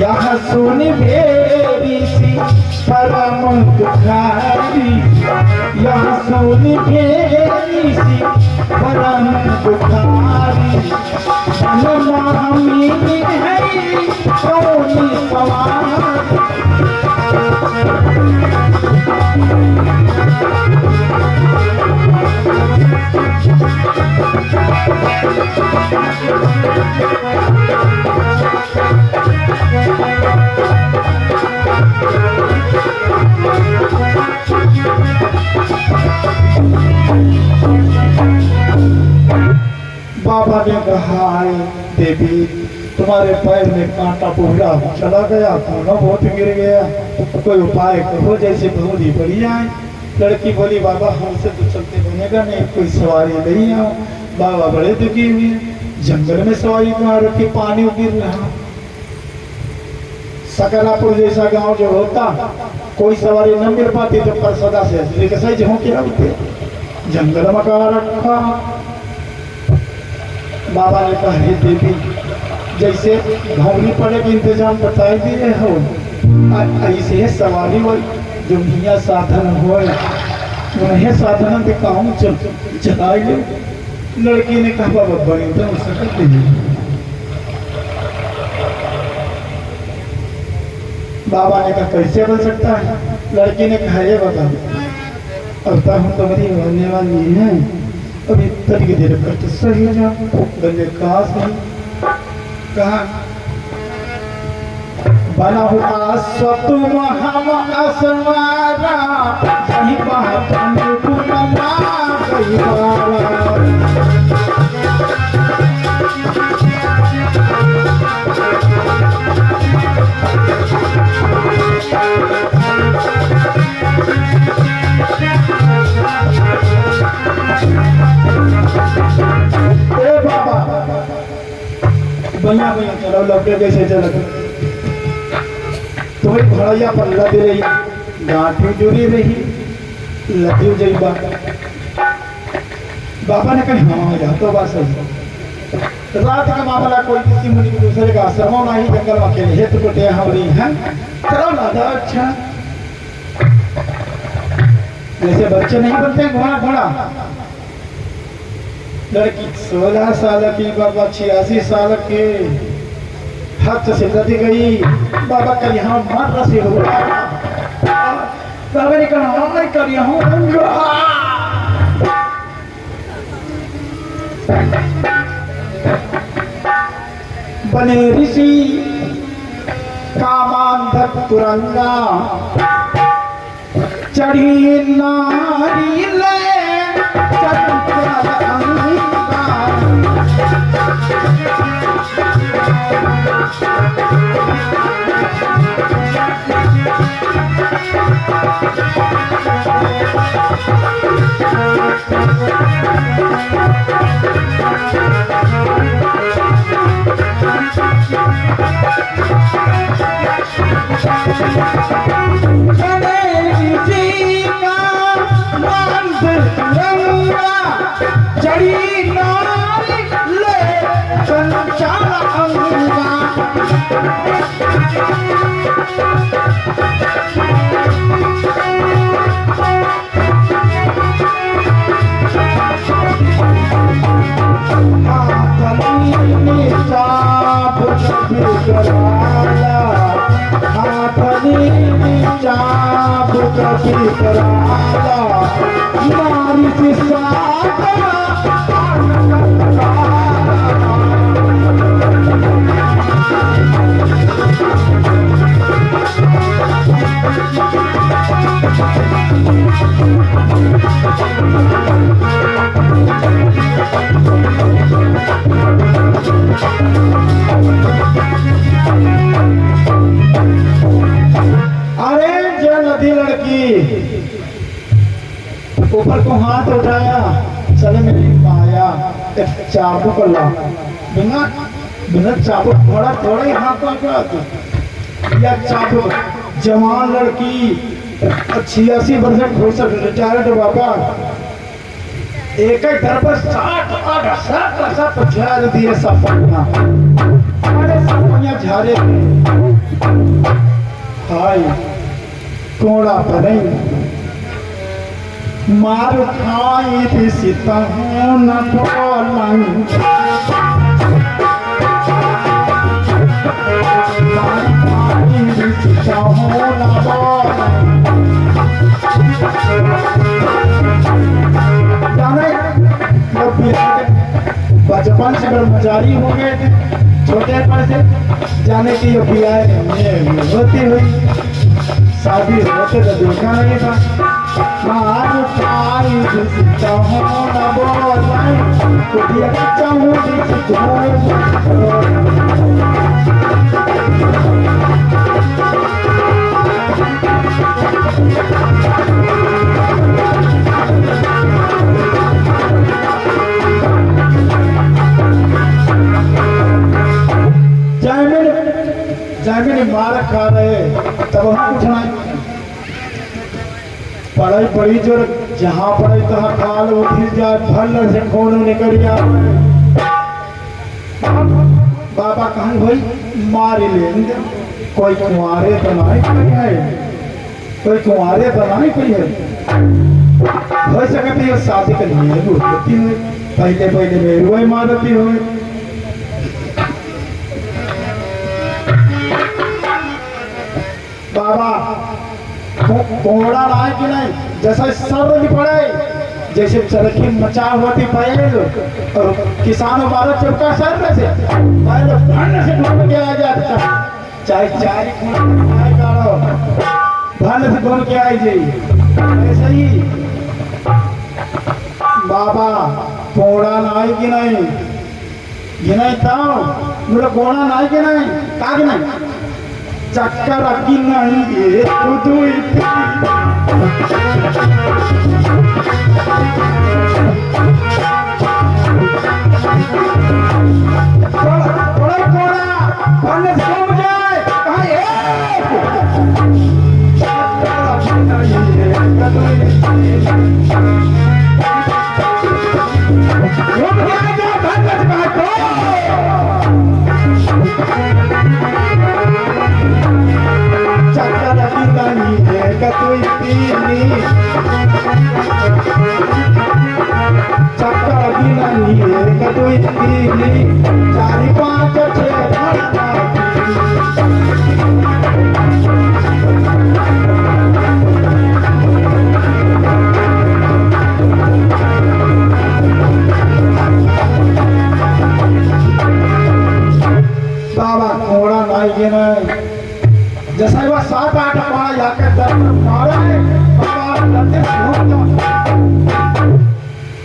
यह सुन भेरी सी परम दुखारी, यह सुन भेरी सी परम दुखारी, मन मामी है कौनी सवारी। बाबा ने कहा देवी तुम्हारे पैर में कांटा पूरा चला गया, खाना बहुत गिर गया, कोई उपाय करो जैसे बहुत ही बढ़िया है। लड़की बोली बाबा हमसे तो चलते बने सुनिएगा नहीं, कोई सवारी नहीं है। बाबा बड़े दुखी हुए, जंगल में सवारी कहाँ रखी, पानी गिर रहा। सकलापुर जैसा गांव जो होता, कोई सवारी न मिल पाती तो परसदा से रिक्शा जो क्या होते, जंगल में कहाँ रखा। बाबा ने कहा, हे देवी, जैसे भौरी पड़े के इंतजाम बताए दिए हो, ऐसे सवारी हो जो मियाँ साधन हो, उन्हें साधन दिखाऊं चलाइए। लड़की ने कहा, बाबा बड़ी तो सकत नहीं। बाबा ने कहा, कैसे बन सकता है? लड़की ने कहा, ये बता, अब तक हम तुम्हारी होने वाली है, अभी तरीके देर पर तो सही जा बने कहा सही कहा बना हुआ तुम हम असवारा सही बात हम पुनः कई बढ़िया बढ़िया चलो लपटे कैसे चल तुम्हें घड़िया पर लदी रही, गांठी जुड़ी रही, लदी जईबा। बाबा ने कहा, हाँ जा तो बात सही। रात का मामला कोई किसी मुनि के दूसरे का आश्रम नहीं, जंगल में अकेले हेतु कोटे हमारी है, चलो लादा। अच्छा जैसे बच्चे नहीं बनते घोड़ा घोड़ा। लड़की 16 साल की, बाबा 86 साल के, हाथ से लदी गई। बाबा कर यहाँ मार रसी हो, बाबा ने कहा, मैं कर यहाँ बने ऋषि कामांधक तुरंगा, चढ़ी नारी ले ऊपर को हाथ उठाया, चले मेरी माया चाबुक ला, बिना बिना चाबुक थोड़ा थोड़ा ही हाथ या चाबुक। जवान लड़की 86 वर्ष घोषक रिटायर्ड बाबा, एक ही घर पर 60 झाड़ दिए सपना, अरे सपनिया झारे हाय कोड़ा पर मार खाई थी सीता न ढोलाई, मार खाई थी सीता न ढोलाई। जाने बचपन से ब्रह्मचारी हो गए थे, छोटे पर से जाने की होती हुई, शादी होते तो देखा नहीं था। मार खाई सीता न बोलाई, कुटिया चाहूँ चाहे मेरी मार खा रहे तब हम उठना पढ़ाई पढ़ी जो जहाँ पढ़ाई तहाँ काल उठ जाए भल से कौन निकल जाए बाबा कहाँ भाई मार लेंगे कोई कुंवारे तो नहीं कोई है कोई कुंवारे तो नहीं कोई है हो सकती है शादी के लिए होती है पहले पहले मेरे वही मारती हुई बाबा कोड़ा रहा कि नहीं जैसा सर नहीं पड़े जैसे चरखी मचा हुआ थी पहले और किसानों बारह चौका सर में से पहले भंड से ढूंढ के आ जाता चाहे चार भंड से ढूंढ के आई जाइए ऐसे ही बाबा कोड़ा नाई कि नहीं गिनाई था मेरा कोड़ा नाई कि नहीं का कि नहीं चक्कर की नहीं ये चारी पाँच बाबा घोड़ा नहीं जैसा वह 7-8 पारा जाकर दर्द मारा है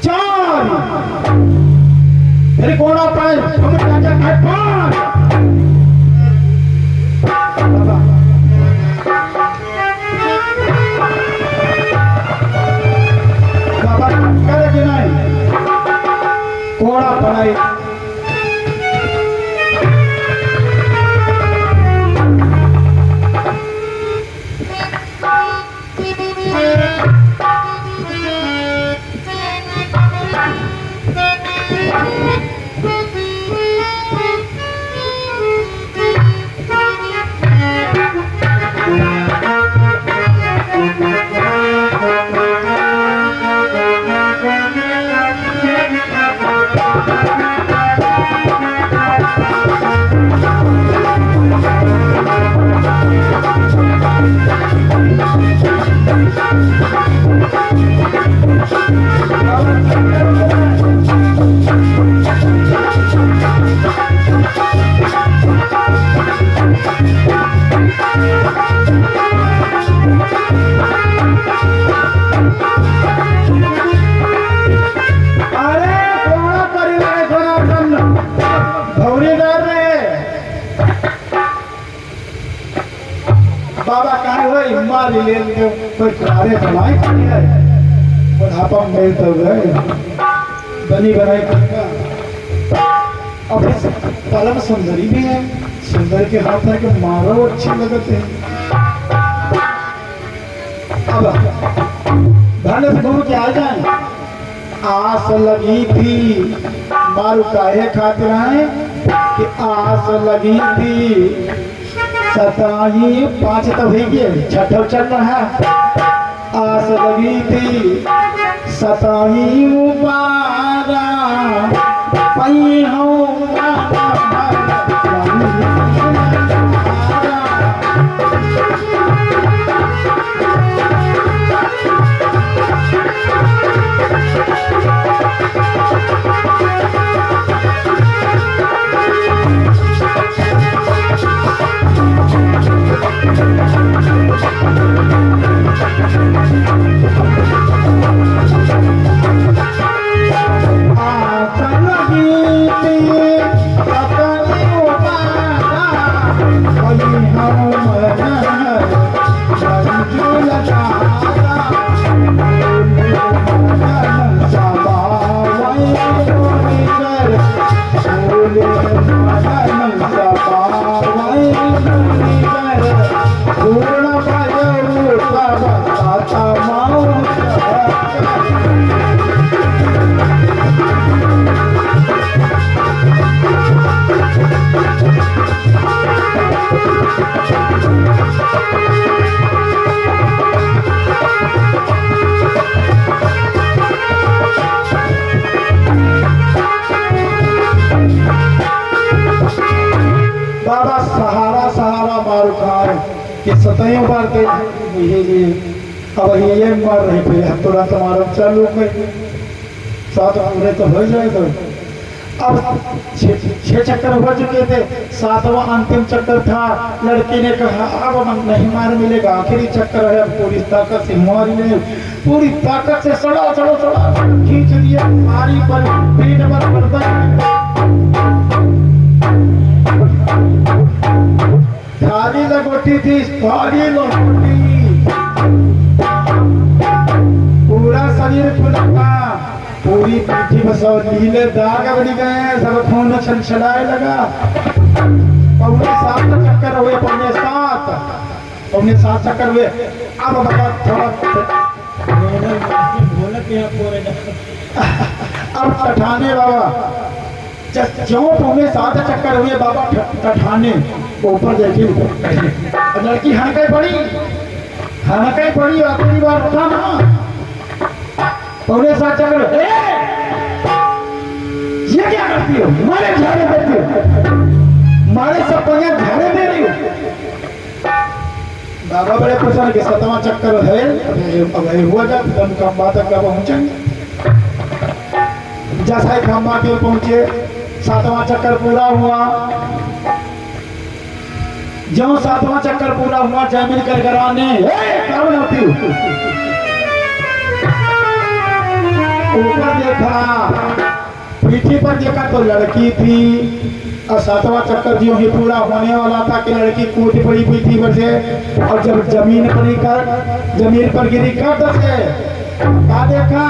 चार फिर घोड़ा पाए हम राजा का पार बाबा करे कि नहीं घोड़ा पढ़ाई बाबा कहा हो मार ले कोई कारे बनाई है बुढ़ापा में तो गए बनी बनाई अब परम सुंदरी भी है सुंदर के हाथ में के मारो अच्छी लगते हैं अब धन से घूम के आ जाए आस लगी थी मारू काहे खातिर है कि आस लगी थी सताही 5 तो हो गए छठा चल रहा है आस लगी थी सताही मुबारा पई हो आशा बाबा सहारा सहारा मारू खाए कि सतह बार के ये अब ये मार रही थे तुरंत मारो चालू कोई सात पूरे तो हो जाए तो अब छह चक्कर हो चुके थे, सातवां अंतिम चक्कर था। लड़की ने कहा अब नहीं मार मिलेगा, आखिरी चक्कर है, पूरी ताकत से मारी ले, पूरी ताकत से सड़ा सड़ा सड़ा खींच दिया मारी पर पीठ पर गर्दन थाली लगोटी थी, थाली लगोटी पूरा शरीर फुलका, पूरी पीठी में सब नीले दाग बन गए, सब खून छलछलाए लगा। पौने 7 चक्कर हुए, पौने 7 चक्कर हुए। अब बता थोड़ा अब टठाने बाबा जो पौने 7 चक्कर हुए बाबा टठाने ऊपर देखी लड़की हनके पड़ी आखिरी बार उठा ना पौने 7 चक्कर ये क्या करती हो, मारे झाड़े देती हो, मारे सब पहिया झाड़े दे रही हो। बाबा बड़े परेशान के 7वां चक्कर है, अब हुआ जा दम खंबा तक पहुंचेंगे। जैसा ही खंबा के पहुंचे 7वां चक्कर पूरा हुआ। जो 7वां चक्कर पूरा हुआ जमीन कर कराने क्या बनाती हूँ ऊपर देखा, पीठी पर देखा तो लड़की थी। और 7वां चक्कर जो ही पूरा होने वाला था कि लड़की कूद पड़ी पीठी पर से, और जब जमीन पर गिरी कर से क्या देखा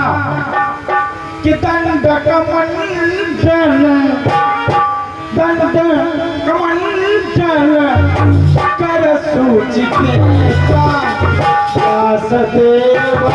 कि दंड कमंडल कर सूच के सदेव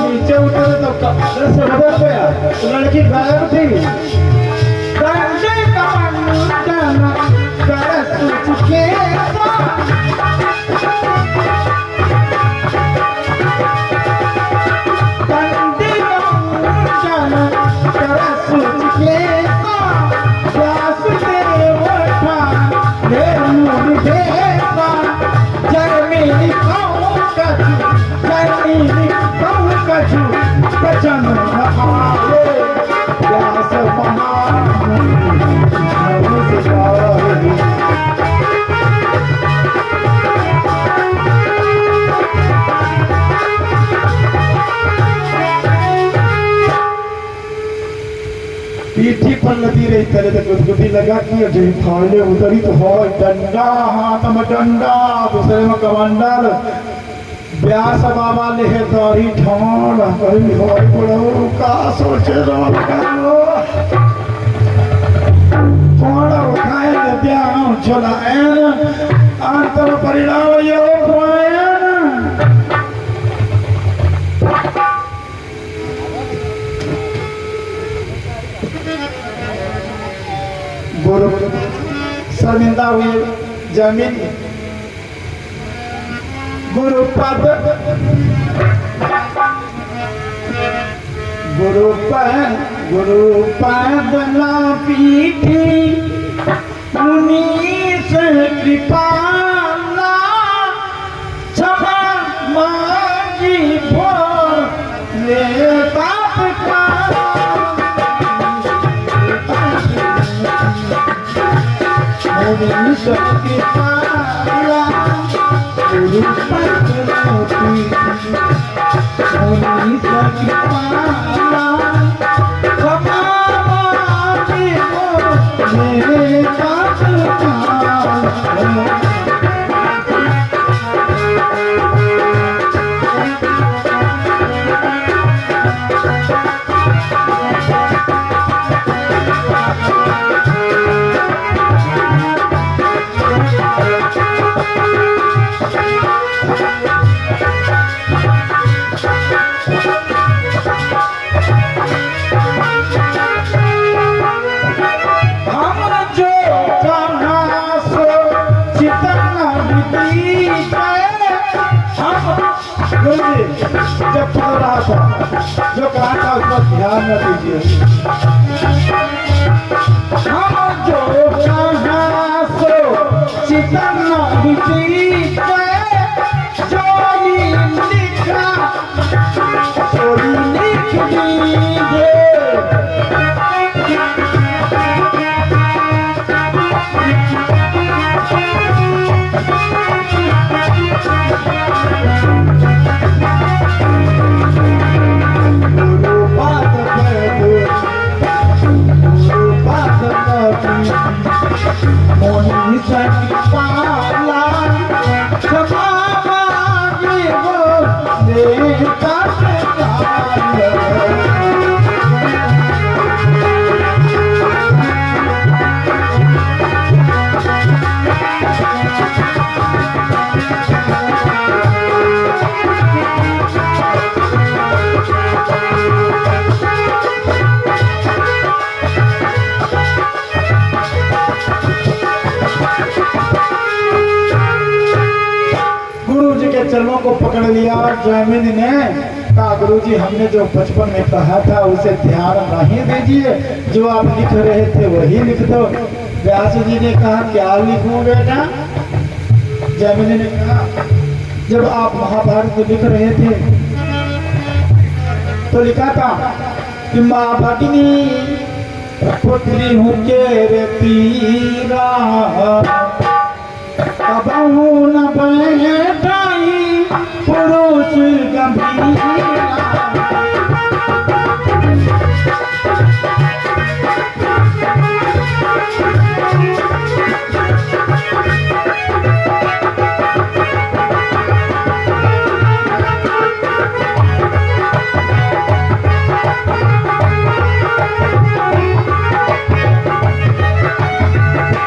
नीचे उतरे तो कपड़े से बदल गया, लड़की गायब थी। डंडे कमंडल कर सूच के डंडे कमंडल कर सूच के व्यास देव उठा ले मुनि देवा जगमेली खाऊं जगमेली कछु कचन आवे व्यास पीठी पर लगी रही तरह तक गुदगुदी लगा कि जो फाड़े उतरी तो हो डंडा, हाथ में डंडा, दूसरे में कमंडल। व्यास बाबा ले दौरी ढोल पड़ो का सोचे कौन उठाए झोला अंतर परिणाम गुरु शर्मिंदा हुए जमीन गुरुपद ना पीठी मुनि से कृपाला क्षमा मांगी भोले बाप का मुनि से कृपाला जब पढ़ रहा था जो कहा था उस पर ध्यान न दीजिए। हम जो कहा सो चितना जो लिखा सो लिख दीजिए। चरणों को पकड़ लिया और जयमिनी ने कहा गुरुजी हमने जो बचपन में कहा था उसे ध्यान नहीं दीजिए, जो आप लिख रहे थे वही लिख दो। व्यास जी ने कहा क्या लिखूं बेटा? जयमिनी ने कहा जब आप महाभारत लिख रहे थे तो लिखा था कि माँ भगिनी पुत्री हूँ के पीरा कबहू न बैठाई पुरुष गंभीर।